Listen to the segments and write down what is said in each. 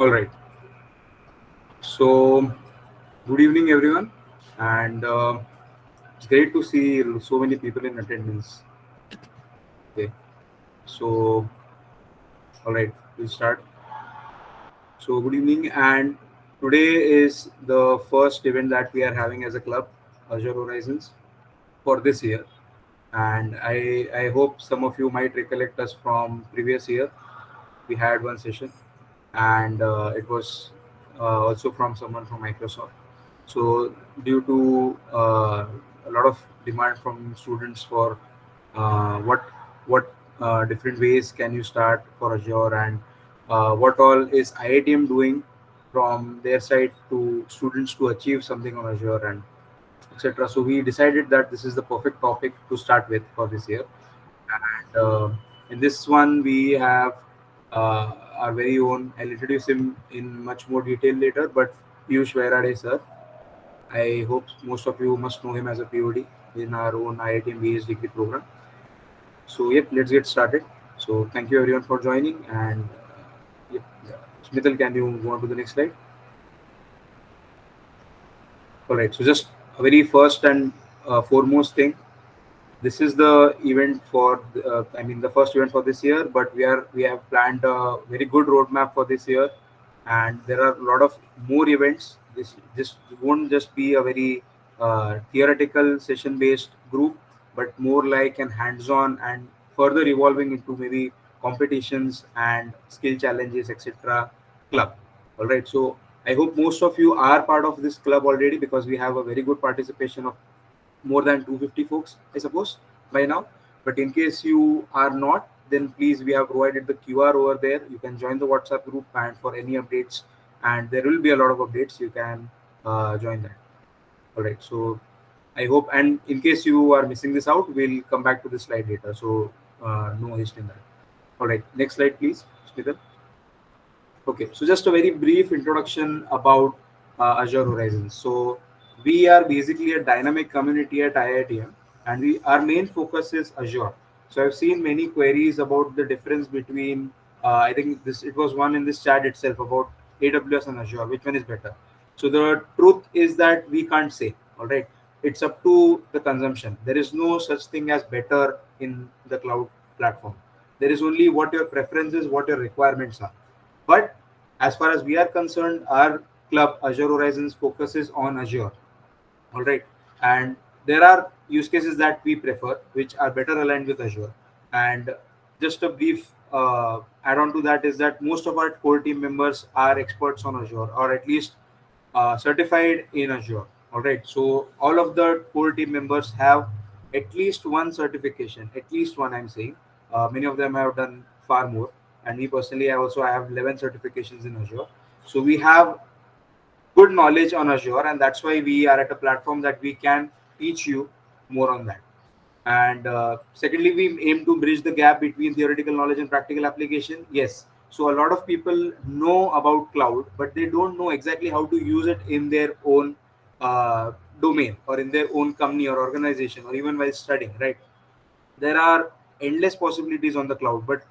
All right. So, good evening, everyone, and it's great to see so many people in attendance. Okay. So, all right, we'll start. So, good evening, and today is the first event that we are having as a club, Azure Horizons, for this year. And I hope some of you might recollect us from previous year. We had one session, and it was also from someone from Microsoft. So, due to a lot of demand from students for what different ways can you start for Azure, and what all is IITM doing from their side to students to achieve something on Azure and etc. So we decided that this is the perfect topic to start with for this year. And in this one, we have our very own. I'll introduce him in much more detail later. But Piyush Wairale, sir, I hope most of you must know him as a POD in our own IIT BS degree program. So yep, let's get started. So thank you everyone for joining. And yep, Smithil, can you go on to the next slide? All right. So just a very first and foremost thing, this is the event for I mean the first event for this year, but we have planned a very good roadmap for this year, and there are a lot of more events. This won't just be a very theoretical session based group, but more like an hands on and further evolving into maybe competitions and skill challenges, etc. club. All right. So I hope most of you are part of this club already, because we have a very good participation of more than 250 folks, I suppose, by now. But in case you are not, then please, we have provided the QR over there. You can join the WhatsApp group, and for any updates, and there will be a lot of updates, you can join that. All right. So I hope, and in case you are missing this out, we'll come back to this slide later. So no haste in that. All right. Next slide, please, Smita. Okay, so just a very brief introduction about Azure Horizons. So we are basically a dynamic community at IITM, and our main focus is Azure. So I've seen many queries about the difference between. I think this it was one in this chat itself about AWS and Azure. Which one is better? So the truth is that we can't say. All right, it's up to the consumption. There is no such thing as better in the cloud platform. There is only what your preferences, what your requirements are. But as far as we are concerned, our club Azure Horizons focuses on Azure. All right, and there are use cases that we prefer, which are better aligned with Azure. And just a brief add-on to that is that most of our core team members are experts on Azure, or at least certified in Azure. All right, so all of the core team members have at least one certification, at least one. I'm saying many of them have done far more, and me personally, I have 11 certifications in Azure. So we have good knowledge on Azure, and that's why we are at a platform that we can teach you more on that. And secondly, we aim to bridge the gap between theoretical knowledge and practical application. Yes. So a lot of people know about cloud, but they don't know exactly how to use it in their own domain, or in their own company or organization, or even while studying, right? There are endless possibilities on the cloud, but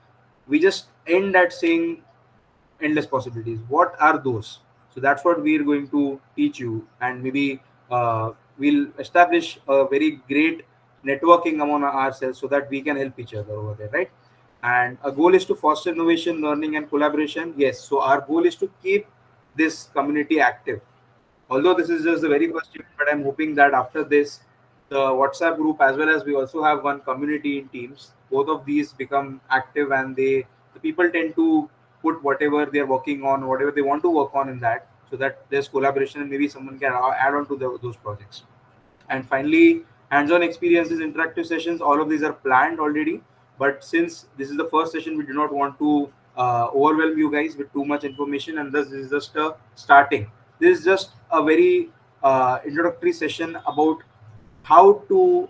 we just end at saying endless possibilities. What are those? So that's what we're going to teach you, and maybe we'll establish a very great networking among ourselves so that we can help each other over there, right? And a goal is to foster innovation, learning, and collaboration. Yes, so our goal is to keep this community active. Although this is just the very first event, but I'm hoping that after this, the WhatsApp group, as well as we also have one community in Teams, both of these become active, and the people tend to put whatever they're working on, whatever they want to work on in that, so that there's collaboration and maybe someone can add on to those projects. And finally, hands-on experiences, interactive sessions, all of these are planned already. But since this is the first session, we do not want to overwhelm you guys with too much information, and thus this is just a starting. This is just a very introductory session about how to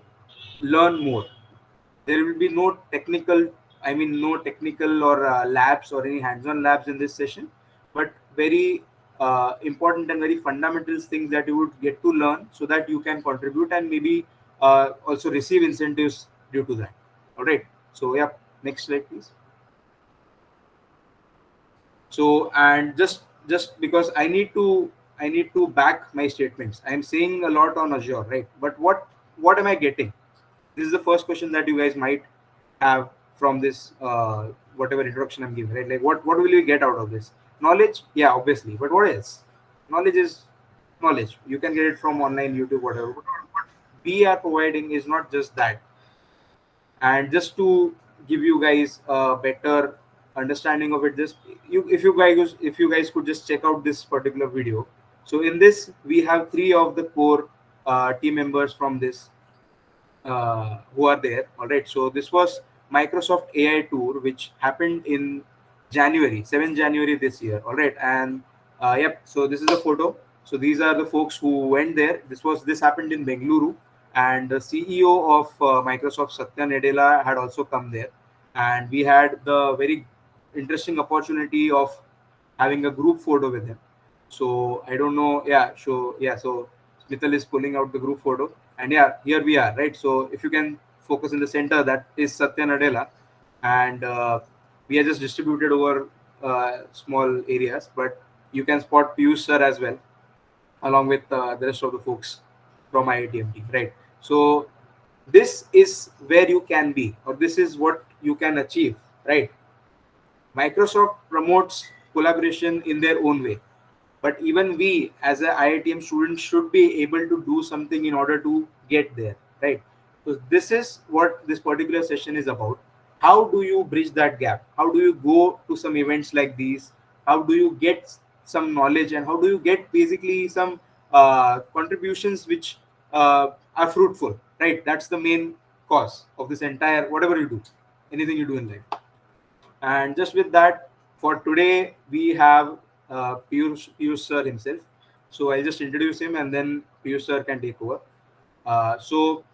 learn more. There will be no technical or labs or any hands-on labs in this session, but very important and very fundamental things that you would get to learn, so that you can contribute and maybe also receive incentives due to that. All right. So yeah, next slide, please. So, and just because I need to back my statements, I'm saying a lot on Azure, right? But what am I getting? This is the first question that you guys might have from this whatever introduction I'm giving, right? Like what will you get out of this? Knowledge, yeah, obviously, but what else? Knowledge is knowledge. You can get it from online, YouTube, whatever. But what we are providing is not just that. And just to give you guys a better understanding of it, just you if you guys could just check out this particular video. So in this we have three of the core team members from this who are there. All right. So this was Microsoft AI tour, which happened in January, 7th January this year. All right. And yep. So this is a photo. So these are the folks who went there. This happened in Bengaluru, and the CEO of Microsoft, Satya Nadella, had also come there, and we had the very interesting opportunity of having a group photo with him. So I don't know. Yeah. So yeah. So Smithal is pulling out the group photo, and yeah, here we are, right? So if you can focus in the center, that is Satya Nadella, and we are just distributed over small areas, but you can spot Piyush sir as well, along with the rest of the folks from IITM team, right? So this is where you can be, or this is what you can achieve, right? Microsoft promotes collaboration in their own way, but even we as a IITM student should be able to do something in order to get there, right? So this is what this particular session is about. How do you bridge that gap? How do you go to some events like these? How do you get some knowledge, and how do you get basically some contributions which are fruitful, right? That's the main cause of this entire whatever you do, anything you do in life. And just with that, for today, we have Piyush sir himself. So I'll just introduce him, and then Piyush sir can take over. So,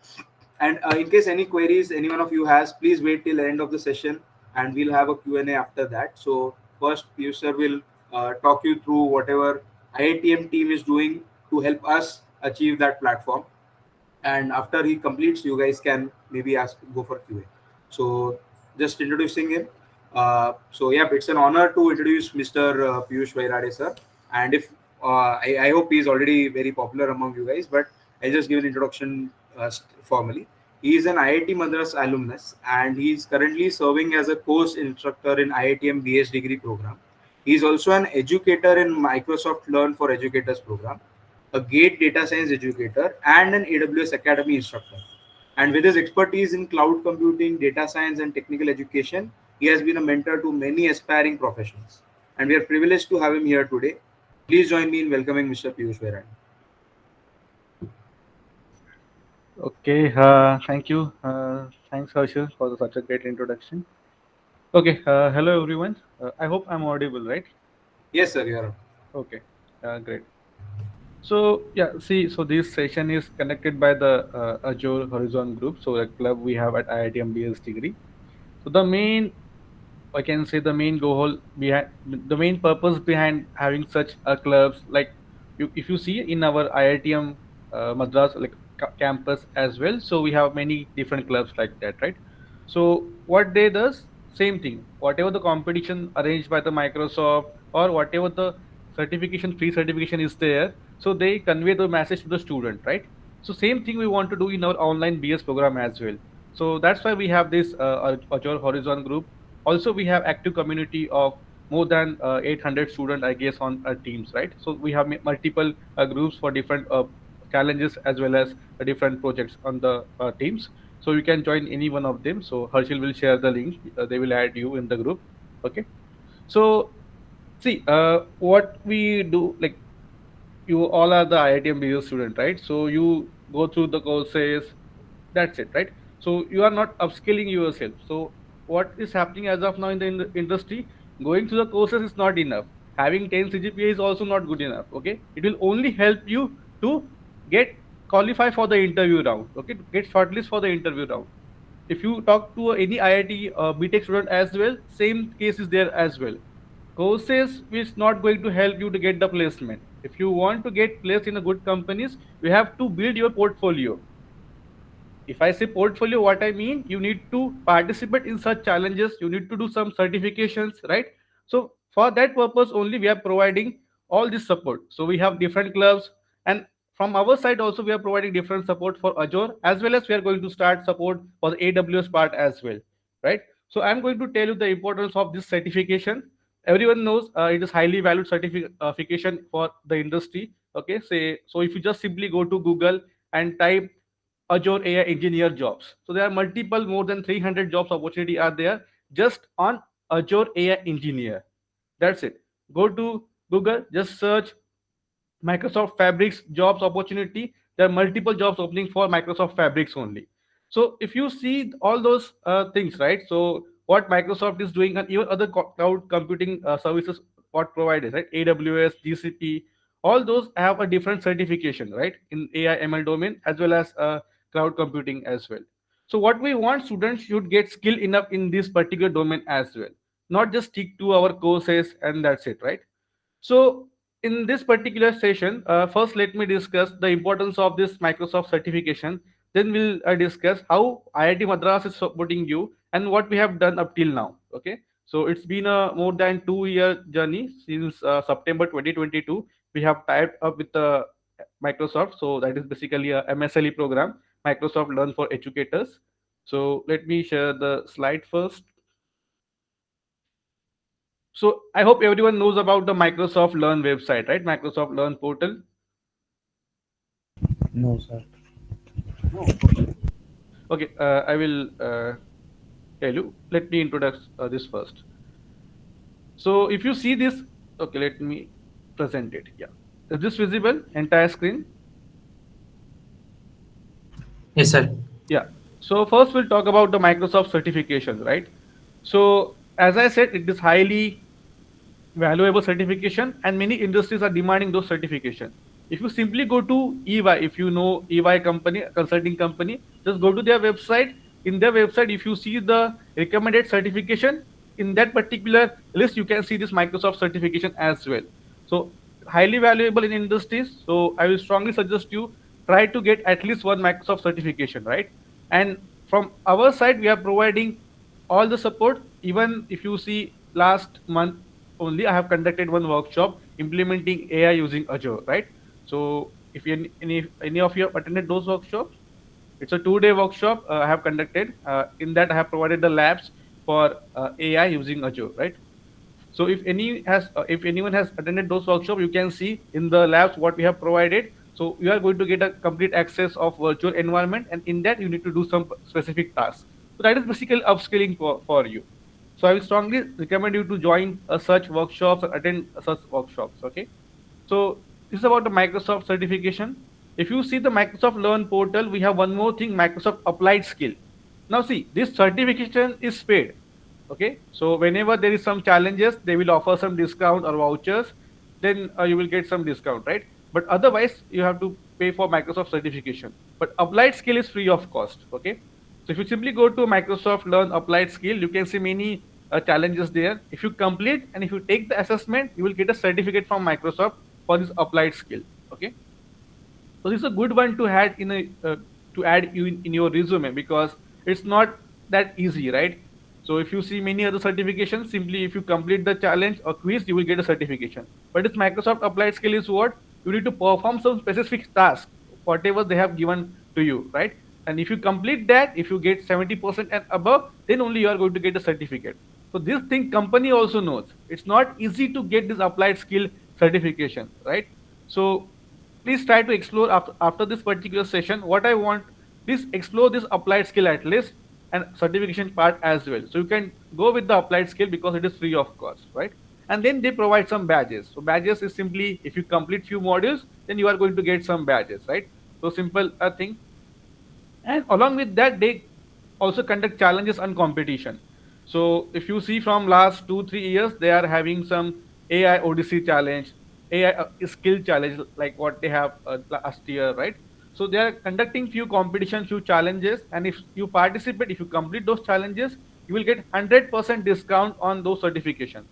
and in case any queries any one of you has, please wait till the end of the session, and we'll have a Q&A after that. So first, Piyush sir will talk you through whatever IITM team is doing to help us achieve that platform, and after he completes, you guys can maybe ask go for QA. So just introducing him. So yeah, it's an honor to introduce Mr. Piyush Wairale sir, and if I hope he's already very popular among you guys, but I'll just give an introduction formally. He is an IIT Madras alumnus, and he is currently serving as a course instructor in IITM BS degree program. He is also an educator in Microsoft Learn for Educators program, a GATE data science educator, and an AWS Academy instructor. And with his expertise in cloud computing, data science, and technical education, he has been a mentor to many aspiring professionals. And we are privileged to have him here today. Please join me in welcoming Mr. Piyush Vairani. Okay, thank you. Thanks, Harshil, for such a great introduction. Okay, hello everyone. I hope I'm audible, right? Yes, sir, you are. Okay, great. So yeah, see, so this session is connected by the Azure Horizon Group, so the club we have at IIT MBS degree. So the main I can say the main goal behind the main purpose behind having such clubs like if you see in our IITM Madras like campus as well, so we have many different clubs like that, right? So what they does same thing. Whatever the competition arranged by the Microsoft or whatever the certification free certification is there, so they convey the message to the student, right? So same thing we want to do in our online BS program as well. So that's why we have this Azure Horizon group. Also we have active community of more than 800 students I guess on teams, right? So we have multiple groups for different challenges as well as different projects on the teams, so you can join any one of them. So Harshil will share the link, they will add you in the group. Okay, so see what we do, like you all are the IITM BU student, right? So you go through the courses, that's it, right? So you are not upskilling yourself. So what is happening as of now in the industry? Going through the courses is not enough. Having 10 CGPA is also not good enough. Okay, it will only help you to get qualify for the interview round. Okay, to get shortlist for the interview round. If you talk to any IIT BTech student as well, same case is there as well. Courses is not going to help you to get the placement. If you want to get placed in a good companies, you have to build your portfolio. If I say portfolio, what I mean, you need to participate in such challenges, you need to do some certifications, right? So for that purpose only we are providing all this support. So we have different clubs, and from our side also we are providing different support for Azure, as well as we are going to start support for the AWS part as well, right? So I'm going to tell you the importance of this certification. Everyone knows it is highly valued certification for the industry. Okay, say so if you just simply go to Google and type Azure AI engineer jobs. So there are multiple, more than 300 jobs opportunity are there just on Azure AI engineer. That's it. Go to Google, just search Microsoft Fabrics jobs opportunity. There are multiple jobs opening for Microsoft Fabrics only. So if you see all those things, right? So what Microsoft is doing, and even other cloud computing services, what provided, right? AWS, GCP, all those have a different certification, right? In AI ML domain as well as cloud computing as well. So what we want, students should get skill enough in this particular domain as well, not just stick to our courses and that's it, right? So, in this particular session, first let me discuss the importance of this Microsoft certification. Then we'll discuss how IIT Madras is supporting you and what we have done up till now. Okay, so it's been a more than 2 year journey since September 2022. We have tied up with Microsoft, so that is basically a MSLE program, Microsoft Learn for Educators. So let me share the slide first. So I hope everyone knows about the Microsoft Learn website, right? Microsoft Learn portal. No, sir. No. Okay. Okay. I will tell you. Let me introduce this first. So if you see this, okay, let me present it. Yeah. Is this visible? Entire screen? Yes, sir. Yeah. So first we'll talk about the Microsoft certifications, right? So as I said, it is highly valuable certification, and many industries are demanding those certification. If you simply go to EY, if you know EY company, consulting company, just go to their website. In their website, if you see the recommended certification, in that particular list you can see this Microsoft certification as well. So highly valuable in industries. So I will strongly suggest you try to get at least one Microsoft certification, right? And from our side we are providing all the support. Even if you see last month only, I have conducted one workshop implementing AI using Azure, right? So if any of you have attended those workshops, it's a 2 day workshop I have conducted. In that I have provided the labs for AI using Azure, right? So if anyone has attended those workshops, you can see in the labs what we have provided. So you are going to get a complete access of virtual environment, and in that you need to do some specific tasks. So that is basically upskilling for you. So I will strongly recommend you to join such workshops or attend such workshops. Okay. So this is about the Microsoft certification. If you see the Microsoft Learn portal, we have one more thing, Microsoft Applied Skill. Now see, this certification is paid. Okay, so whenever there is some challenges, they will offer some discount or vouchers. Then you will get some discount, right? But otherwise, you have to pay for Microsoft certification. But Applied Skill is free of cost. Okay, so if you simply go to Microsoft Learn Applied Skill, you can see many challenges there. If you complete and if you take the assessment, you will get a certificate from Microsoft for this applied skill. Okay, so this is a good one to add in a to add you in your resume, because it's not that easy, right? So if you see many other certifications, simply if you complete the challenge or quiz, you will get a certification. But this Microsoft applied skill is what you need to perform some specific task, whatever they have given to you, right? And if you complete that, if you get 70% and above, then only you are going to get a certificate. So this thing company also knows. It's not easy to get this applied skill certification, right? So please try to explore after this particular session. What I want, please explore this applied skill at least and certification part as well. So you can go with the applied skill because it is free of cost, right? And then they provide some badges. So badges is simply if you complete few modules, then you are going to get some badges, right? So simple thing. And along with that, they also conduct challenges and competition. So if you see from last 2 3 years, they are having some AI Odyssey challenge, AI skill challenge, like what they have last year, right? So they are conducting few competitions, few challenges, and if you participate, if you complete those challenges, you will get 100% discount on those certifications.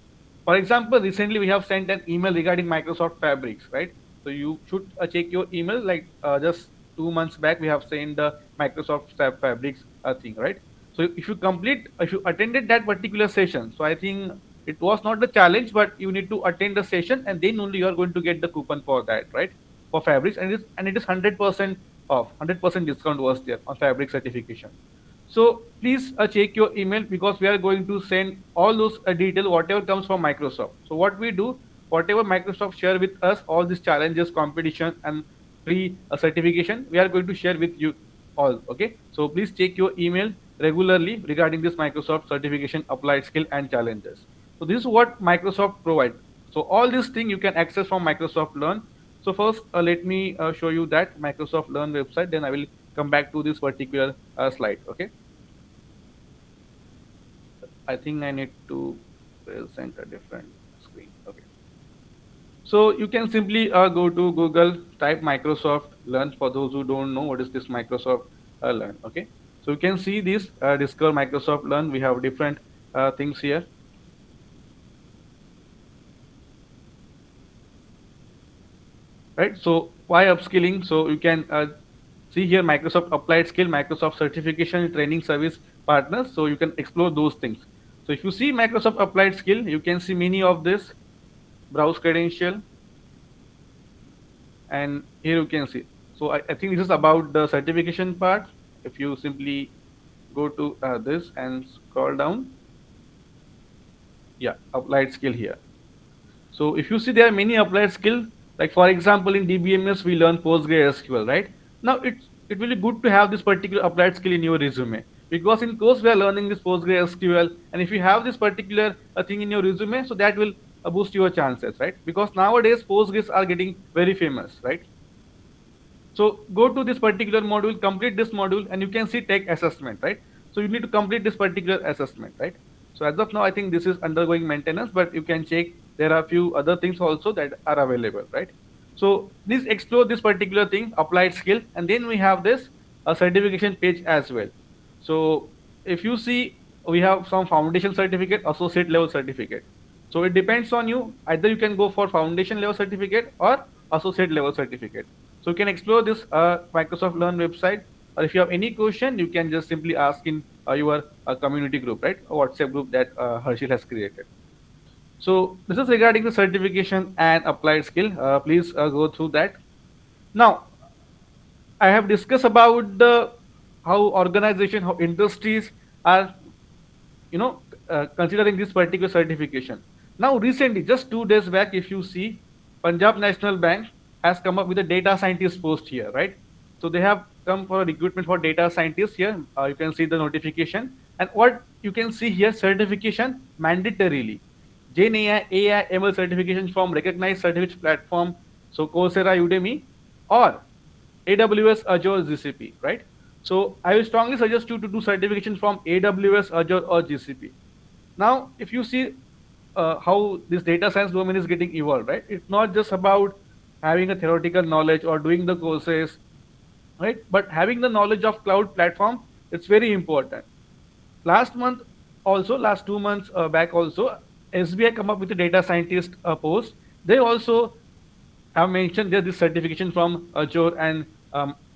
For example, recently we have sent an email regarding Microsoft Fabrics, right? So you should check your email. Like just 2 months back, we have sent the Microsoft Fabrics thing, right? So if you attended that particular session, so I think It was not the challenge, but you need to attend the session, and then only you are going to get the coupon for that, right? For fabrics, and it is 100% off, 100% discount was there on fabric certification. So please check your email, because we are going to send all those detail whatever comes from Microsoft. So what we do, whatever Microsoft share with us, all these challenges, competition, and free certification, we are going to share with you all. Okay, so please check your email regularly regarding this Microsoft certification, applied skill, and challenges. So this is what Microsoft provide. So all these things you can access from Microsoft Learn. So first, let me show you that Microsoft Learn website. Then I will come back to this particular slide. Okay. I think I need to present a different screen. Okay. So you can simply go to Google, type Microsoft Learn. For those who don't know what is this Microsoft Learn. Okay. So you can see this Discover Microsoft Learn. We have different things here, right? So why upskilling? So you can see here Microsoft Applied Skill, Microsoft Certification Training Service Partners. So you can explore those things. So if you see Microsoft Applied Skill, you can see many of this, browse credential, and here you can see. So I think this is about the certification part. If you simply go to this and scroll down, yeah, applied skill here. So if you see, there are many applied skill. Like for example, in DBMS we learn PostgreSQL, right? Now it will be good to have this particular applied skill in your resume, because in course we are learning this PostgreSQL, and if you have this particular thing in your resume, so that will boost your chances, right? Because nowadays Postgres are getting very famous, right? So go to this particular module, complete this module, and you can see tech assessment, right? So you need to complete this particular assessment, right? So as of now, I think this is undergoing maintenance, but you can check. There are a few other things also that are available, right? So please explore this particular thing, applied skill, and then we have this certification page as well. So if you see, we have some foundation certificate, associate level certificate. So it depends on you. Either you can go for foundation level certificate or associate level certificate. So you can explore this Microsoft Learn website, or if you have any question, you can just simply ask in your community group, right? A WhatsApp group that Harshil has created. So this is regarding the certification and applied skill. Please go through that. Now, I have discussed about the how organization, how industries are, considering this particular certification. Now recently, just 2 days back, if you see, Punjab National Bank has come up with a data scientist post here, right? So they have come for a recruitment for data scientists here. You can see the notification, and what you can see here, certification mandatorily, Gen AI ML certification from recognized certificate platform, so Coursera, Udemy, or AWS, Azure, GCP, right? So I will strongly suggest you to do certification from AWS, Azure, or GCP. Now, if you see how this data science domain is getting evolved, right? It's not just about having a theoretical knowledge or doing the courses, right? But having the knowledge of cloud platform, it's very important. Last month, also last 2 months back, also SBI come up with a data scientist post. They also have mentioned there this certification from Azure and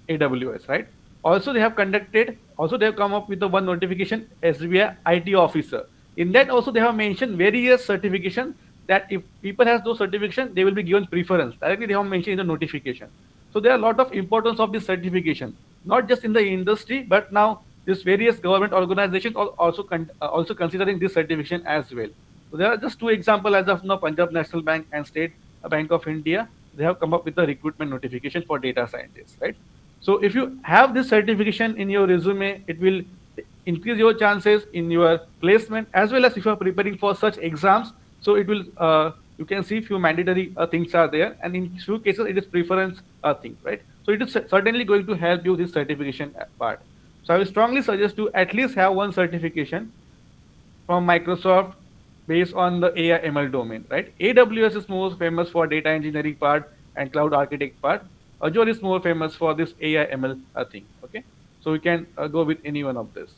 AWS, right? Also, they have come up with the one notification, SBI IT officer. In that also they have mentioned various certification, that if people has those certification, they will be given preference. Directly they have mentioned in the notification. So there are a lot of importance of this certification, not just in the industry, but now this various government organizations are also considering this certification as well. So there are just two examples as of now: Punjab National Bank and State Bank of India. They have come up with a recruitment notification for data scientists, right? So if you have this certification in your resume, it will increase your chances in your placement, as well as if you are preparing for such exams. So it will, you can see few mandatory things are there, and in few cases it is preference thing, right? So it is certainly going to help you this certification part. So I will strongly suggest to at least have one certification from Microsoft based on the AI ML domain, right? AWS is most famous for data engineering part and cloud architect part. Azure is more famous for this AI ML thing. Okay, so we can go with any one of this.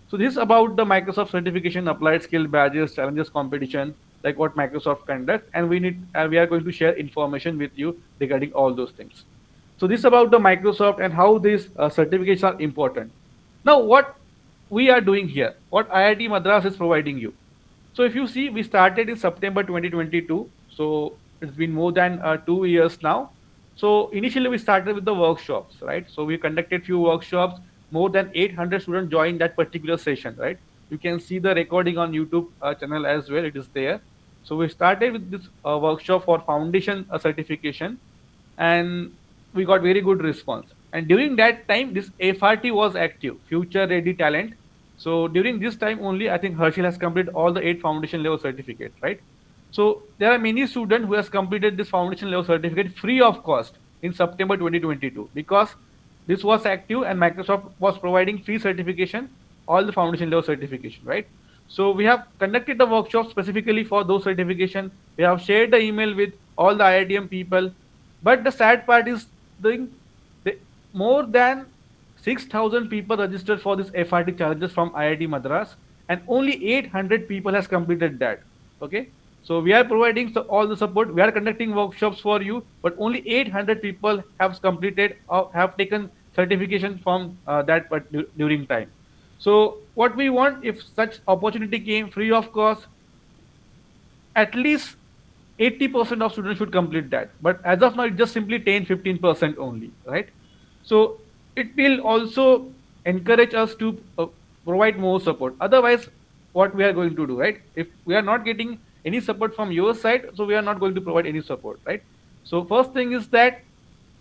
So this is about the Microsoft certification, applied skill, badges, challenges, competition, like what Microsoft conduct, and we are going to share information with you regarding all those things. So this is about the Microsoft and how these certificates are important. Now, what we are doing here, what IIT Madras is providing you. So if you see, we started in September 2022. So it's been more than 2 years now. So initially we started with the workshops, right? So we conducted few workshops. More than 800 students joined that particular session, right? You can see the recording on YouTube channel as well. It is there. So we started with this workshop for foundation certification, and we got very good response. And during that time, this FRT was active, Future Ready Talent. So during this time only, I think Herschel has completed all the 8 foundation level certificate, right? So there are many students who has completed this foundation level certificate free of cost in September 2022, because this was active and Microsoft was providing free certification, all the foundation level certification, right? So we have conducted the workshop specifically for those certification. We have shared the email with all the IITM people. But the sad part is, the, the more than 6,000 people registered for this FRT challenges from IIT Madras, and only 800 people has completed that. Okay, so we are providing all the support. We are conducting workshops for you, but only 800 people have completed or have taken certification from that during time. So what we want, if such opportunity came free of cost, at least 80% of students should complete that. But as of now, it's just simply 10-15% only, right? So it will also encourage us to provide more support. Otherwise, what we are going to do, right? If we are not getting any support from your side, so we are not going to provide any support, right? So first thing is that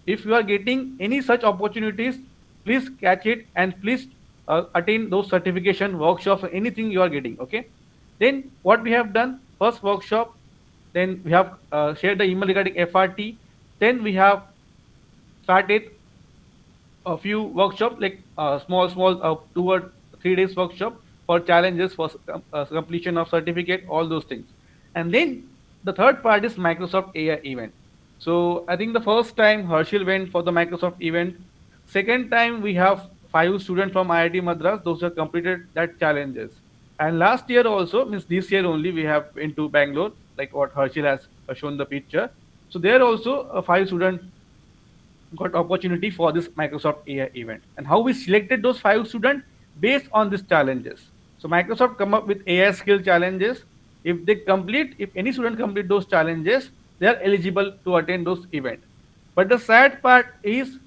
if you are getting any such opportunities, please catch it and please attain those certification workshops or anything you are getting. Okay, then what we have done, first workshop, then we have shared the email regarding FRT, then we have started a few workshops, like small 2 or 3 days workshop for challenges for completion of certificate, all those things. And then the third part is Microsoft AI event. So I think the first time Herschel went for the Microsoft event. Second time we have 5 students from IIT Madras, those who have completed that challenges. And last year also, means this year only, we have into Bangalore, like what Herschel has shown the picture. So there also 5 students got opportunity for this Microsoft AI event. And how we selected those 5 students, based on these challenges. So Microsoft come up with AI skill challenges. If any student complete those challenges, they are eligible to attend those event. But the sad part is,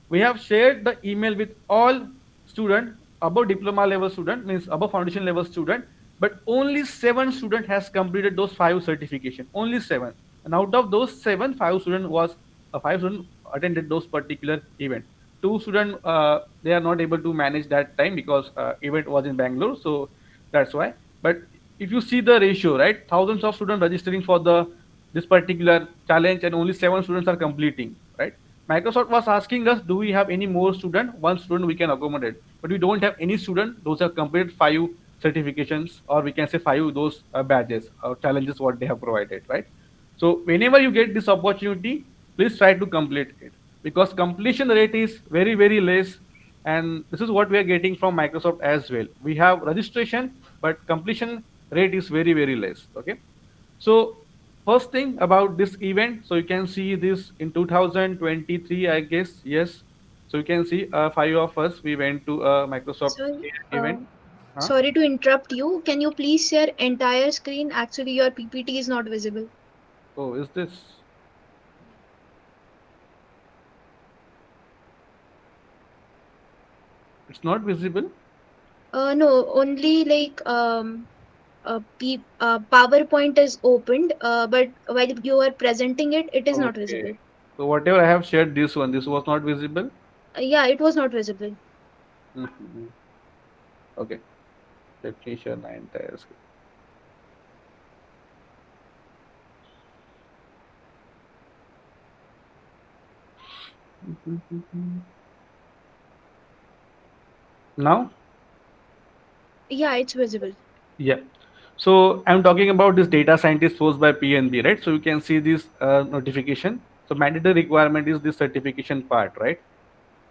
we have shared the email with all student above diploma level student, means above foundation level student, but only 7 student has completed those 5 certification. Only 7. And out of those 7, 5 student was 5 student attended those particular event. 2 student they are not able to manage that time because event was in Bangalore, so that's why. But if you see the ratio, right, thousands of students registering for the this particular challenge and only 7 students are completing, right? Microsoft was asking us, do we have any more student? One student we can accommodate, but we don't have any student. Those have completed 5 certifications, or we can say 5 those badges or challenges what they have provided, right? So whenever you get this opportunity, please try to complete it, because completion rate is very very less, and this is what we are getting from Microsoft as well. We have registration, but completion rate is very very less. Okay, so first thing about this event, so you can see this in 2023, I guess. Yes, so you can see 5 of us we went to a Microsoft Sorry, event. Huh? sorry to interrupt you. Can you please share entire screen? Actually, your PPT is not visible. Oh, is this? It's not visible. No, only like PowerPoint is opened, but while you are presenting it, it is not Okay. visible. So whatever I have shared, this one, this was not visible. Yeah, it was not visible. Mhm. Okay. Let me share my entire screen. Now? Yeah, it's visible. Yeah. So I'm talking about this data scientist posed by PNB, right? So you can see this notification. So mandatory requirement is this certification part, right?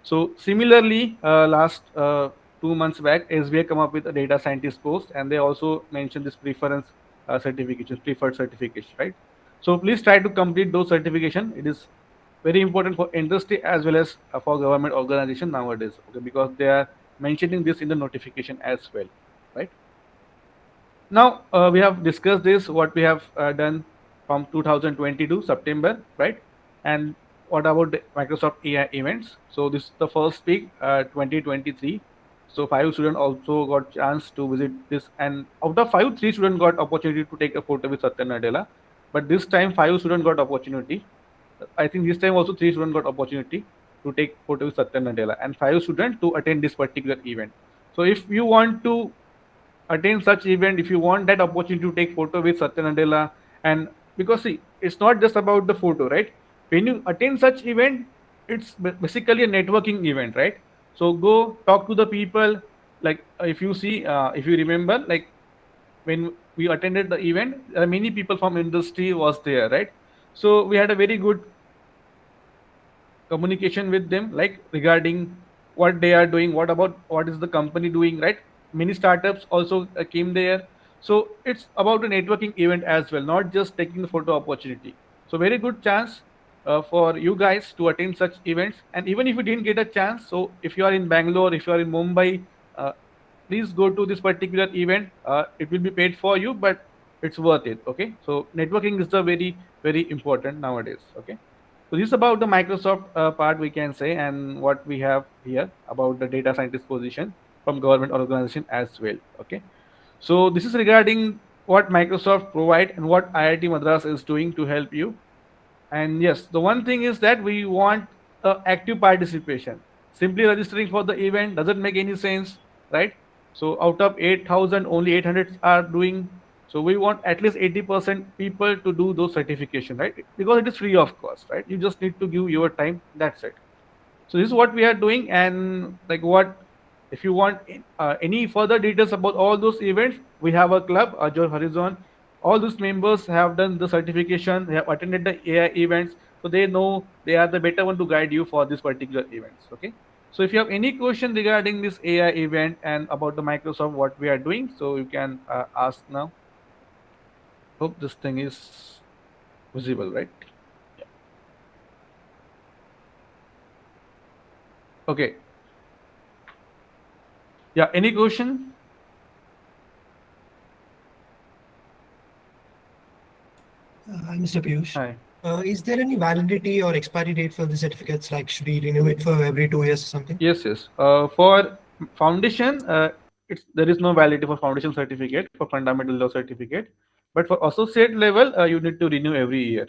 So similarly, last 2 months back, SBI come up with a data scientist post, and they also mentioned this preference certification, preferred certification, right? So please try to complete those certification. It is very important for industry as well as for government organization nowadays, okay? Because they are mentioning this in the notification as well, right? Now we have discussed this, what we have done from 2022 September, right? And what about the Microsoft AI events? So this is the first week, 2023. So five students also got chance to visit this, and out of five, three students got opportunity to take a photo with Satya Nadella. But this time, five students got opportunity. I think this time also three students got opportunity to take photo with Satya Nadella, and five students to attend this particular event. So if you want to attend such event, if you want that opportunity to take photo with Satya Nadella, and because see, it's not just about the photo, right? When you attend such event, it's basically a networking event, right? So go talk to the people. Like if you see, if you remember, like when we attended the event, many people from industry was there, right? So we had a very good communication with them, like regarding what they are doing, what about what is the company doing, right? Many startups also came there. So it's about a networking event as well, not just taking the photo opportunity. So very good chance for you guys to attend such events. And even if you didn't get a chance, so if you are in Bangalore, if you are in Mumbai, uh, please go to this particular event. It will be paid for you, but it's worth it. Okay, so networking is the very important nowadays. Okay, so this is about the Microsoft part, we can say, and what we have here about the data scientist position from government organization as well. Okay, so this is regarding what Microsoft provide and what IIT Madras is doing to help you. And yes, the one thing is that we want active participation. Simply registering for the event doesn't make any sense, right? So out of 8,000, only 800 are doing. So we want at least 80% people to do those certification, right? Because it is free of cost, right? You just need to give your time. That's it. So this is what we are doing, and like what if you want any further details about all those events, we have a club, Azure Horizon. All those members have done the certification, they have attended the AI events, so they know they are the better one to guide you for this particular events. Okay. So if you have any question regarding this AI event and about the Microsoft what we are doing, so you can ask now. Hope this thing is visible, right? Yeah. Okay. Yeah. Any question? Hi, Mr. Piyush. Hi. Is there any validity or expiry date for the certificates? Like, should we renew it for every 2 years or something? Yes, yes. For foundation, it's there is no validity for foundation certificate for fundamental law certificate, but for associate level, you need to renew every year.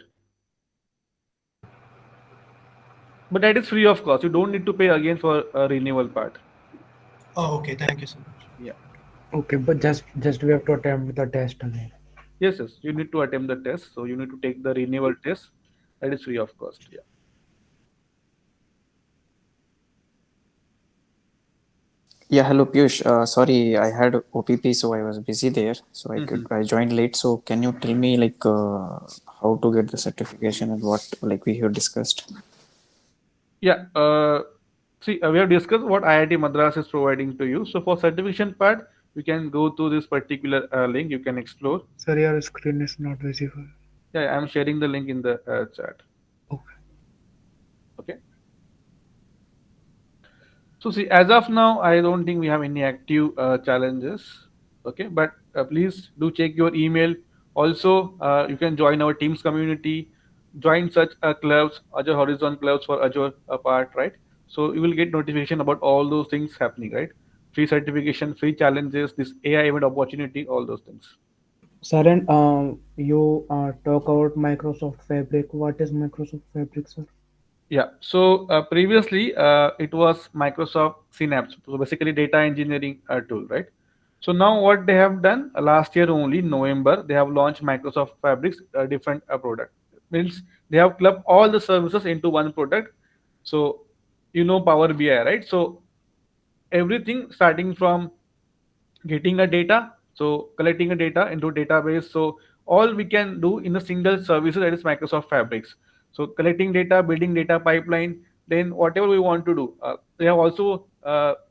But that is free of cost. You don't need to pay again for a renewal part. Oh, okay. Thank you so much. Yeah. Okay, but just we have to attempt the test again. Yes, yes. You need to attempt the test, so you need to take the renewal test. That is free of cost. Yeah. Yeah, hello Piyush. Sorry, I had OPP, so I was busy there, so Mhm. I joined late. So can you tell me like how to get the certification and what like we have discussed? Yeah. See, we have discussed what IIT Madras is providing to you. So for certification part, you can go to this particular link. You can explore. Sir, your screen is not visible. Yeah, I'm sharing the link in the chat. Okay. Okay. So see, as of now, I don't think we have any active challenges. Okay, but please do check your email. Also, you can join our Teams community, join such clubs, Azure Horizon clubs for Azure part, right? So you will get notification about all those things happening, right? Free certification, free challenges, this AI event opportunity, all those things. Sir, and you talk about Microsoft Fabric. What is Microsoft Fabric, sir? Yeah. So previously, it was Microsoft Synapse, so basically data engineering tool, right? So now what they have done last year only November, they have launched Microsoft Fabric's different product. Means they have clubbed all the services into one product. So you know Power BI, right? So everything starting from getting a data, so collecting a data into database, so all we can do in a single service, that is Microsoft Fabrics. So collecting data, building data pipeline, then whatever we want to do, they have also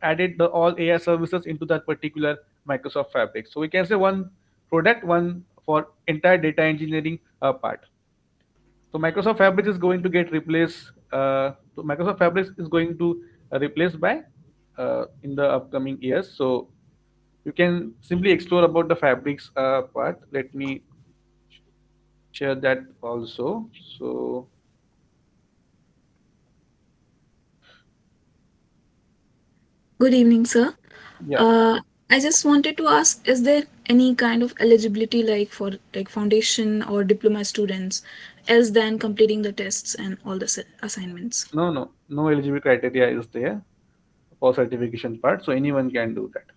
added the all AI services into that particular Microsoft Fabric. So we can say one product, one for entire data engineering part. So Microsoft Fabric is going to get replaced. So Microsoft Fabric is going to replaced by in the upcoming years. So you can simply explore about the fabrics part. Let me share that also. So Good evening, sir. yeah, Uh, I just wanted to ask, is there any kind of eligibility like for like foundation or diploma students else than completing the tests and all the assignments no eligibility criteria is there for certification part, so anyone can do that.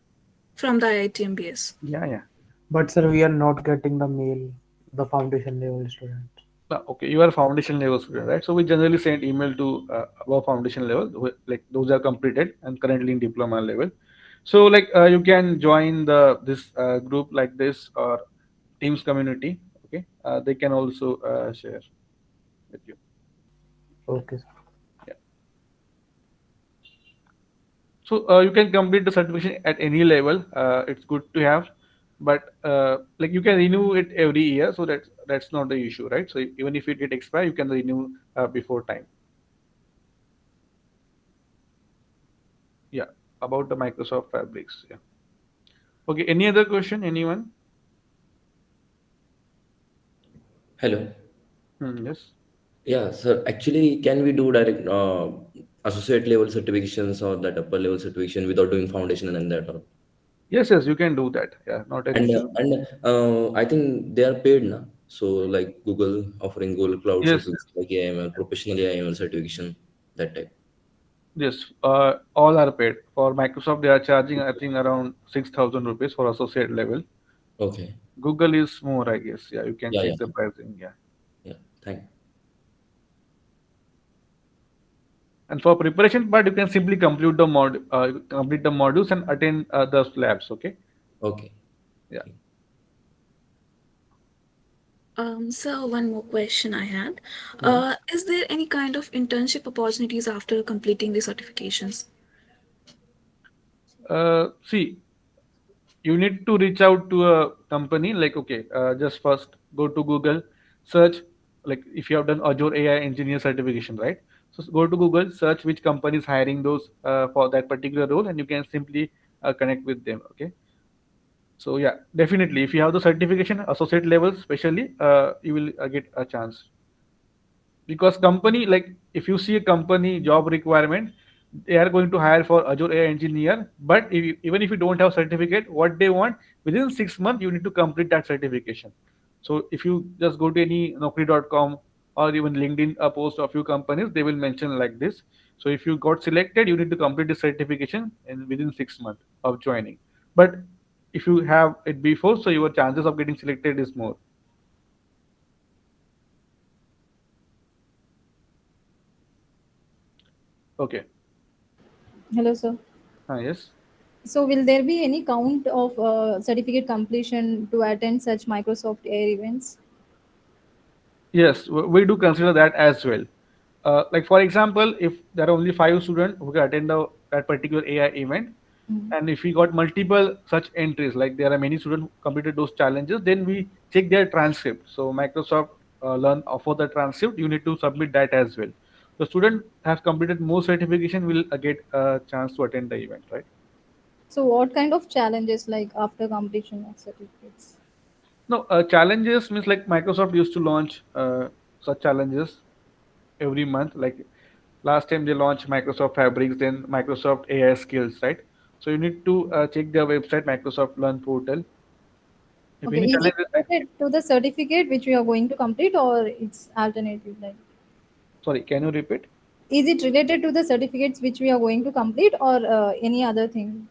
from the IITMBS? Yeah, yeah. But sir, we are not getting the mail, the foundation level students. Okay, you are a foundation level student, right? So we generally send email to above foundation level, like those are completed and currently in diploma level. So like you can join this group like this or Teams community. Okay, they can also share with you. Okay, sir. Yeah. So you can complete the certification at any level. It's good to have, but like you can renew it every year, so that's not the issue, right? So even if it get expire, you can renew before time. Yeah, about the Microsoft Fabrics. Yeah. Okay. Any other question? Anyone? Hello. Yes. Yeah, sir. Actually, can we do direct associate level certifications or that upper level certification without doing foundation and that all? Yes. Yes. You can do that. Yeah. Not an issue. I think they are paid now. So like Google offering Google Cloud Yes. certification, like AIML, professional AIML certification, that type. Yes. All are paid. For Microsoft, they are charging I think around 6,000 rupees for associate level. Okay. Google is more, I guess. Yeah. You can Yeah, yeah, check the pricing. Yeah. yeah. Thank. And for preparation part, you can simply complete the modules and attend the labs. Okay. Okay. Yeah. So one more question I had. Hmm. Is there any kind of internship opportunities after completing the certifications? See, you need to reach out to a company. Like, okay, just first go to Google, search. Like, if you have done Azure AI engineer certification, right? So go to Google, search which company is hiring those for that particular role, and you can simply connect with them. Okay. So yeah, definitely, if you have the certification, associate level, especially, you will get a chance. Because company, like if you see a company job requirement, they are going to hire for Azure AI engineer, but even if you don't have certificate, what they want, within 6 months you need to complete that certification. So if you just go to any naukri.com or even LinkedIn, a post of few companies, they will mention like this. So if you got selected, you need to complete the certification in within 6 months of joining. But if you have it before, so your chances of getting selected is more. Okay. Hello, sir. Yes. So, will there be any count of certificate completion to attend such Microsoft Air events? Yes, we do consider that as well. Like for example, if there are only 5 students who can attend that particular AI event, Mm. and if we got multiple such entries, like there are many students who completed those challenges, then we check their transcript. So Microsoft Learn offer the transcript. You need to submit that as well. The student has completed more certification will get a chance to attend the event, right? So, what kind of challenges like after completion of certificates? No, challenges means like Microsoft used to launch such challenges every month. Like last time they launched Microsoft Fabrics, then Microsoft AI Skills, right? So you need to check their website, Microsoft Learn portal. If Okay, any is it challenges, related to the certificate which we are going to complete, or it's alternative? Like, sorry, can you repeat? is it related to the certificates which we are going to complete, or any other thing?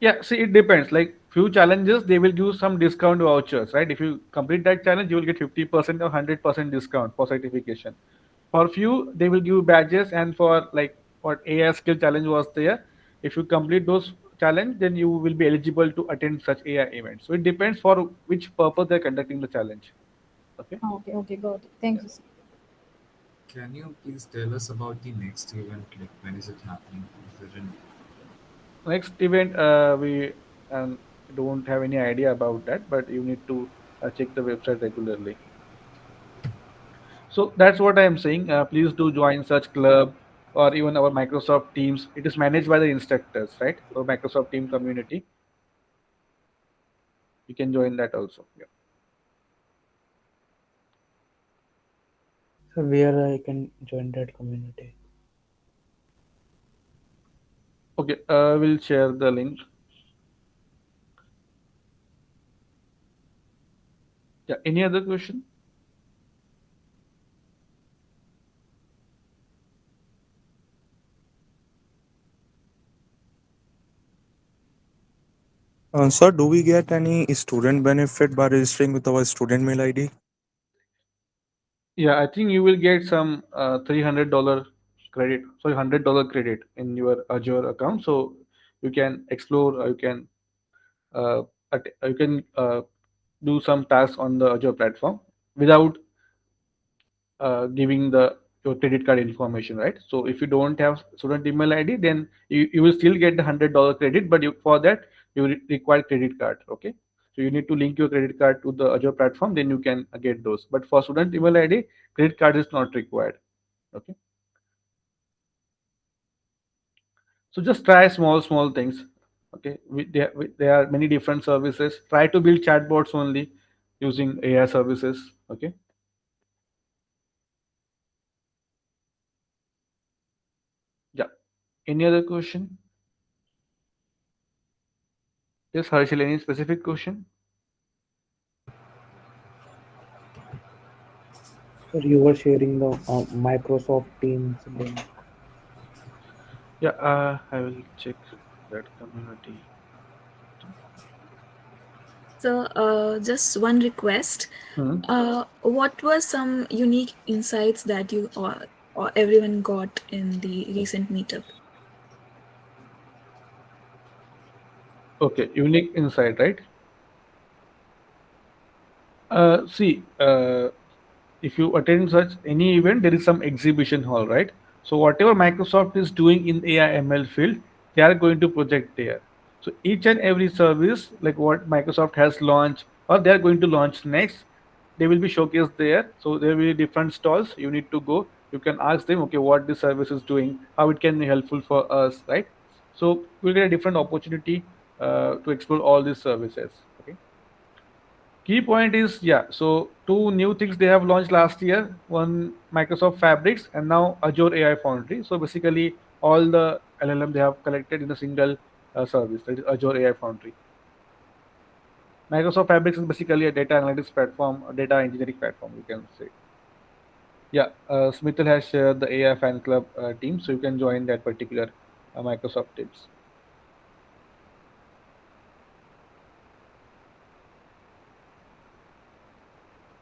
Yeah, see, it depends. Like few challenges, they will give some discount vouchers, right? If you complete that challenge, you will get 50% or 100% discount for certification. For few, they will give badges, and for like what AI skill challenge was there, if you complete those challenge, then you will be eligible to attend such AI events. So it depends for which purpose they're conducting the challenge. Okay. Ah, okay, okay, got it. Thank Yeah. you, sir. Can you please tell us about the next event? Like when is it happening? Is it in Next event, we don't have any idea about that, but you need to check the website regularly. So that's what I am saying. Please do join such club or even our Microsoft Teams. It is managed by the instructors, right? So Microsoft Team community. You can join that also. Yeah. So where I can join that community? Okay, we'll share the link. Yeah. Any other question? Sir, do we get any student benefit by registering with our student mail ID? Yeah, I think you will get some $300 credit. Sorry, $100 credit in your Azure account. So you can explore. You can uh, you can do some tasks on the Azure platform without giving the your credit card information, right? So if you don't have student email ID, then you will still get the $100 credit, but for that you require credit card. Okay, so you need to link your credit card to the Azure platform, then you can get those. But for student email ID, credit card is not required. Okay, so just try small things. Okay, there are many different services. Try to build chatbots only using AI services. Okay, yeah. Any other question? Yes, Harshil, any specific question? Sir, you were sharing the Microsoft Teams link. Yeah, I will check that community. So, just one request. Hmm. What were some unique insights that you or everyone got in the recent meetup? Okay, unique insight, right? See, if you attend such any event, there is some exhibition hall, right? So whatever Microsoft is doing in AI ML field, they are going to project there. So each and every service, like what Microsoft has launched or they are going to launch next, they will be showcased there. So there will be different stalls. You need to go. You can ask them, okay, what this service is doing, how it can be helpful for us, right? So we'll get a different opportunity to explore all these services. Okay. Key point is, yeah, so two new things they have launched last year, one Microsoft Fabrics and now Azure AI Foundry. So basically all the LLM they have collected in a single service, that is Azure AI Foundry. Microsoft Fabrics is basically a data analytics platform, a data engineering platform, you can say. Yeah, Smithil has shared the AI fan club team, so you can join that particular Microsoft teams.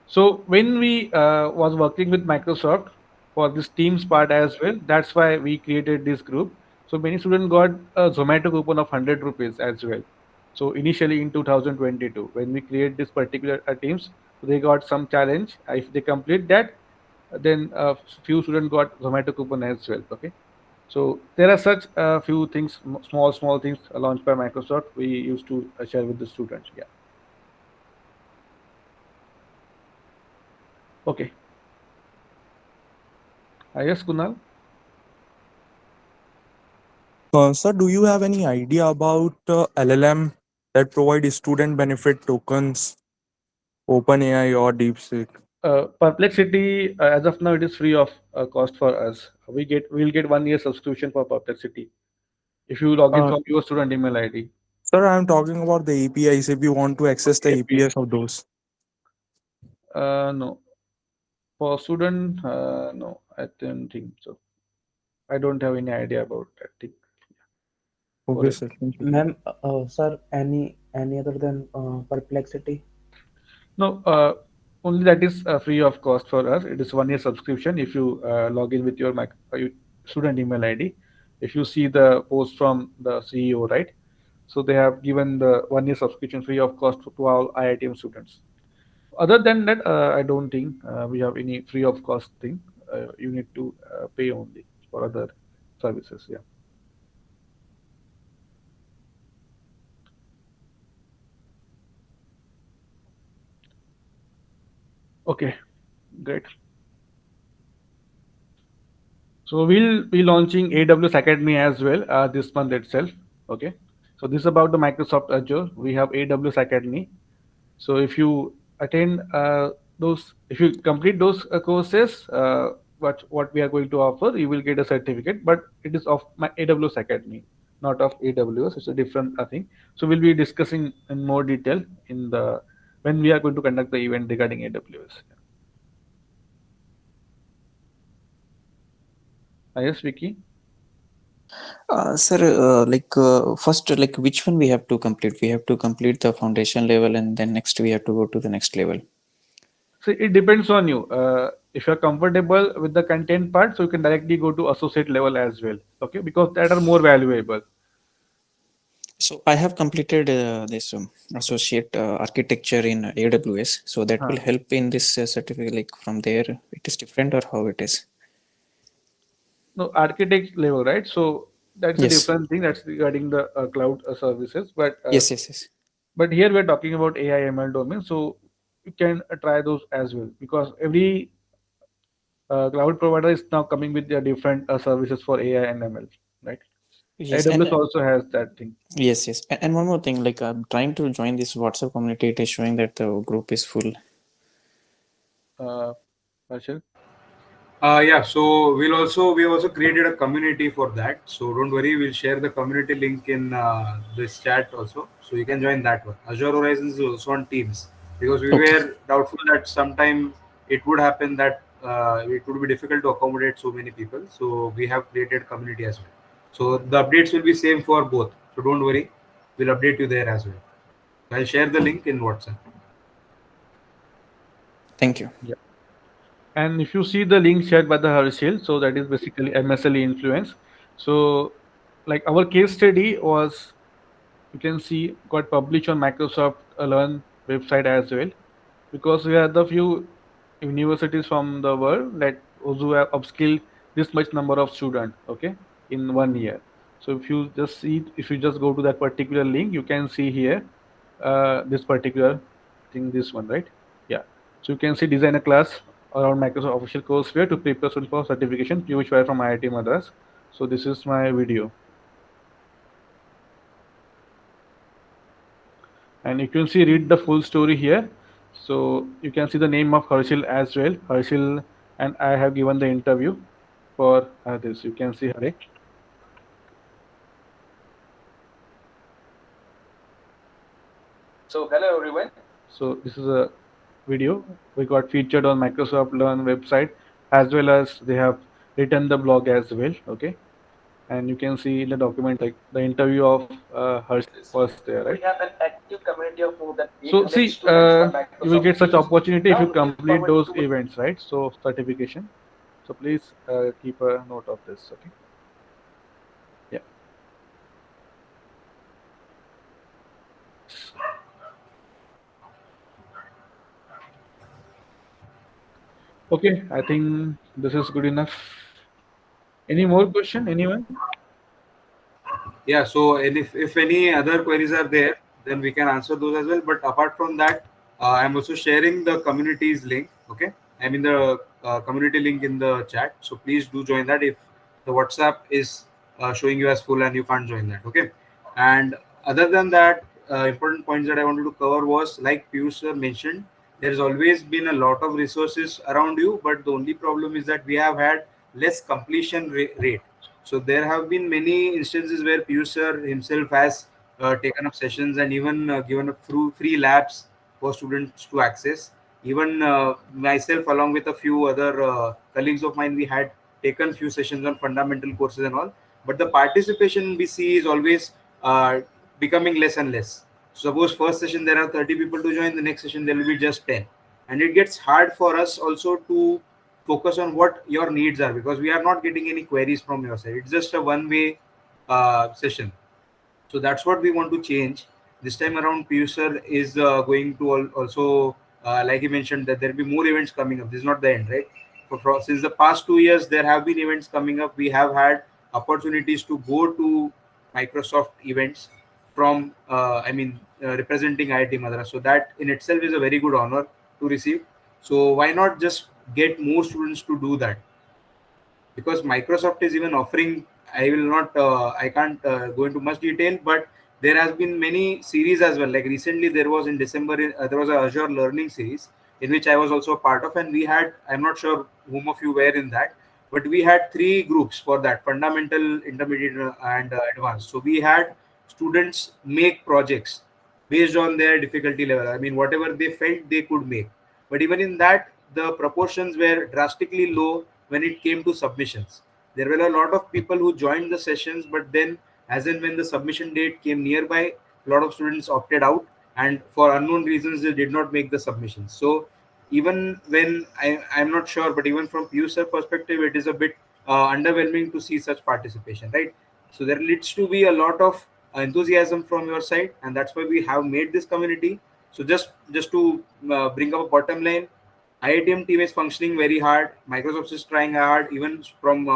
So when we was working with Microsoft for this Teams part as well, that's why we created this group. So many students got a Zomato coupon of 100 rupees as well. So initially in 2022, when we create this particular Teams, they got some challenge. If they complete that, then few students got Zomato coupon as well. Okay. So there are such few things, small things launched by Microsoft. We used to share with the students. Yeah. Okay. Yes, Kunal. Sir, do you have any idea about LLM that provide student benefit tokens, OpenAI or DeepSeek? Perplexity, as of now, it is free of cost for us. We'll get 1 year subscription for Perplexity if you log in Uh, from your student email ID. Sir, I'm talking about the APIs if you want to access the Okay, API. APIs of those. No, for student, no, I don't think so. I don't have any idea about that thing. For Okay, it. sir. Thank you. Ma'am, sir, any other than Perplexity? No, only that is free of cost for us. It is 1 year subscription if you log in with your student email ID. If you see the post from the CEO, right? So they have given the 1 year subscription free of cost to all IITM students. Other than that, I don't think we have any free of cost thing. You need to pay only for other services. Yeah. Okay. Great. So we'll be launching AWS Academy as well this month itself. Okay. So this is about the Microsoft Azure. We have AWS Academy. So if you attend if you complete those courses, what we are going to offer, you will get a certificate. But it is of my AWS Academy, not of AWS. It's a different thing. So we'll be discussing in more detail in the when we are going to conduct the event regarding AWS. Yes, Vicky. Sir, first, like which one we have to complete? We have to complete the foundation level, and then next we have to go to the next level. So it depends on you. If you're comfortable with the content part, so you can directly go to associate level as well. Okay, because that are more valuable. So I have completed this associate architecture in AWS. So that will help in this certificate. Like from there, it is different or how it is? No, architect level, right? So that's a Yes. different thing. That's regarding the cloud services. Yes. Yes. Yes. But here we're talking about AI ML domain. So you can try those as well because every cloud provider is now coming with their different services for AI and ML, right? Yes. AWS also has that thing. Yes. Yes. And one more thing, like I'm trying to join this WhatsApp community. It is showing that the group is full. Harshil? Yeah, so we also created a community for that. So don't worry, we'll share the community link in this chat also. So you can join that one. Azure Horizons is also on Teams because we were doubtful that sometime it would happen that it would be difficult to accommodate so many people. So we have created community as well. So the updates will be same for both. So don't worry, we'll update you there as well. I'll share the link in WhatsApp. Thank you. Yeah. And if you see the link shared by the Harshil, so that is basically MSLE influence. So like our case study was, you can see, got published on Microsoft Learn website as well, because we had the few universities from the world that also have upskilled this much number of students, okay, in 1 year. So if you just go to that particular link, you can see here this particular thing, this one, right? Yeah. So you can see design a class around Microsoft official courseware to prepare students for certification. Piyush from IIT Madras. So this is my video. And you can see read the full story here. So you can see the name of Harshil as well. Harshil and I have given the interview for this. You can see Hare. So hello everyone. So this is a video we got featured on Microsoft Learn website, as well as they have written the blog as well. Okay, and you can see in the document like the interview of Harshil was there, right? We have an active community of more than. So see, you will get such opportunity if you complete those events, right? So certification. So please keep a note of this. Okay. Yeah. Okay, I think this is good enough. Any more question? Anyone? Yeah, so and if any other queries are there, then we can answer those as well. But apart from that, I'm also sharing the community's link. Okay, I mean the community link in the chat. So please do join that if the WhatsApp is showing you as full and you can't join that. Okay, and other than that, important points that I wanted to cover was like Piyush sir mentioned. There's always been a lot of resources around you, but the only problem is that we have had less completion rate. So there have been many instances where Piyush sir himself has taken up sessions and even given up free labs for students to access. Even myself, along with a few other colleagues of mine, we had taken few sessions on fundamental courses and all. But the participation we see is always becoming less and less. Suppose first session there are 30 people to join, the next session there will be just 10, and it gets hard for us also to focus on what your needs are because we are not getting any queries from your side. It's just a one-way session. So that's what we want to change. This time around, Piyush sir is going to also, like he mentioned, that there will be more events coming up. This is not the end, right? Since the past 2 years, there have been events coming up. We have had opportunities to go to Microsoft events from, representing IIT Madras. So that in itself is a very good honor to receive. So why not just get more students to do that? Because Microsoft is even offering, I will not, I can't go into much detail, but there has been many series as well. Like recently, there was in December, there was a Azure Learning series in which I was also a part of, and we had, I'm not sure whom of you were in that, but we had three groups for that: fundamental, intermediate, and advanced. So we had students make projects based on their difficulty level. I mean, whatever they felt they could make. But even in that, the proportions were drastically low when it came to submissions. There were a lot of people who joined the sessions, but then, as and when the submission date came nearby, a lot of students opted out, and for unknown reasons, they did not make the submissions. So, even when I'm not sure, but even from user perspective, it is a bit underwhelming to see such participation, right? So, there needs to be a lot of enthusiasm from your side, and that's why we have made this community. So, just to bring up a bottom line, IITM team is functioning very hard. Microsoft is trying hard, even from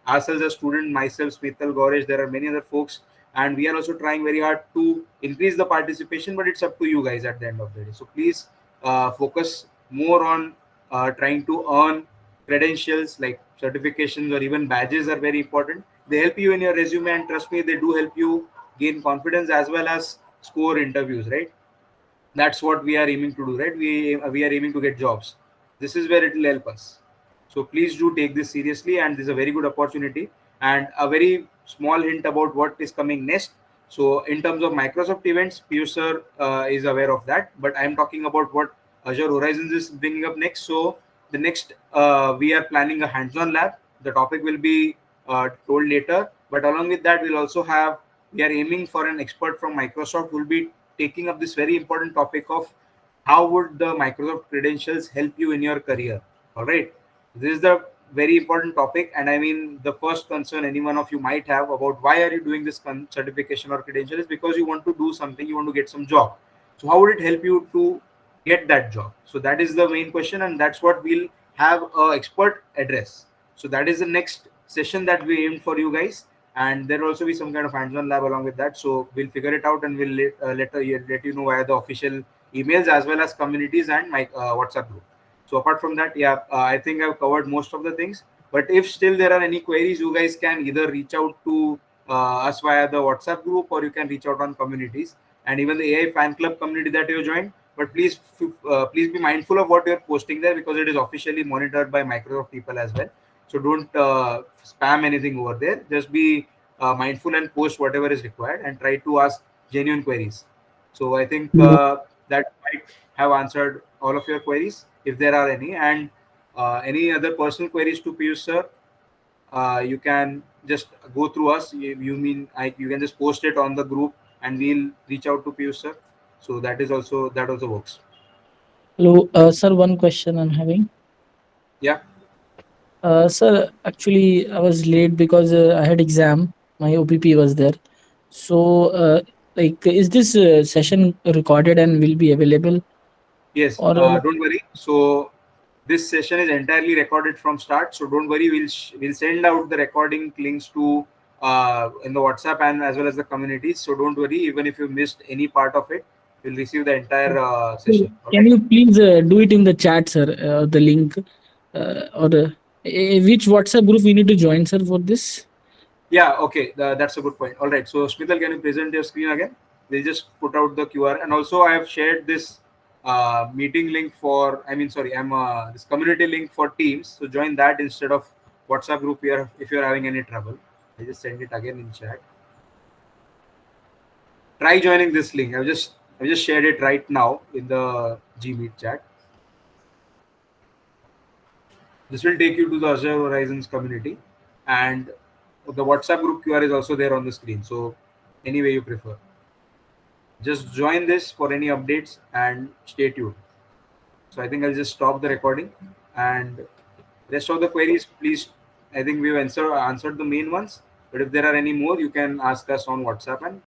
ourselves as student, myself, Smithal, Goresh, there are many other folks, and we are also trying very hard to increase the participation. But it's up to you guys at the end of the day. So please focus more on trying to earn credentials like certifications or even badges are very important. They help you in your resume, and trust me, they do help you gain confidence as well as score interviews, right? That's what we are aiming to do, right? We are aiming to get jobs. This is where it will help us. So please do take this seriously, and this is a very good opportunity. And a very small hint about what is coming next. So in terms of Microsoft events, Piyush sir is aware of that, but I'm talking about what Azure Horizons is bringing up next. So the next, we are planning a hands-on lab. The topic will be told later, but along with that, we'll also have, we are aiming for an expert from Microsoft who will be taking up this very important topic of how would the Microsoft credentials help you in your career. All right, this is the very important topic, and I mean, the first concern any one of you might have about why are you doing this certification or credential is because you want to do something, you want to get some job. So how would it help you to get that job? So that is the main question, and that's what we'll have a expert address. So that is the next session that we aimed for you guys, and there will also be some kind of hands-on lab along with that. So we'll figure it out, and we'll let you know via the official emails as well as communities and my WhatsApp group. So apart from that, yeah, I think I've covered most of the things. But if still there are any queries, you guys can either reach out to us via the WhatsApp group, or you can reach out on communities, and even the AI fan club community that you joined. But please be mindful of what you're posting there, because it is officially monitored by Microsoft people as well. So don't spam anything over there. Just be mindful and post whatever is required, and try to ask genuine queries. So I think that might have answered all of your queries if there are any. And any other personal queries to Piyush sir, you can just go through us. You mean you can just post it on the group, and we'll reach out to Piyush sir. So that also works. Hello, sir. One question I'm having. Yeah. Sir, actually, I was late because I had exam. My OPP was there. So, is this session recorded and will be available? Yes. Or Don't worry. So this session is entirely recorded from start. So don't worry. We'll send out the recording links to in the WhatsApp and as well as the communities. So don't worry. Even if you missed any part of it, you'll receive the entire session. All can right? you please do it in the chat, sir? The link or which WhatsApp group we need to join, sir, for this? Yeah, okay, that's a good point. All right, so Smithal, can you present your screen again? We'll just put out the QR, and also I have shared this meeting link for, I mean, sorry, I'm this community link for Teams. So join that instead of WhatsApp group here if you're having any trouble. I just send it again in chat. Try joining this link. I've just shared it right now in the Gmeet chat. This will take you to the Azure Horizons community, and the WhatsApp group QR is also there on the screen. So any way you prefer. Just join this for any updates and stay tuned. So I think I'll just stop the recording, and rest of the queries, please. I think we've answered the main ones, but if there are any more, you can ask us on WhatsApp, and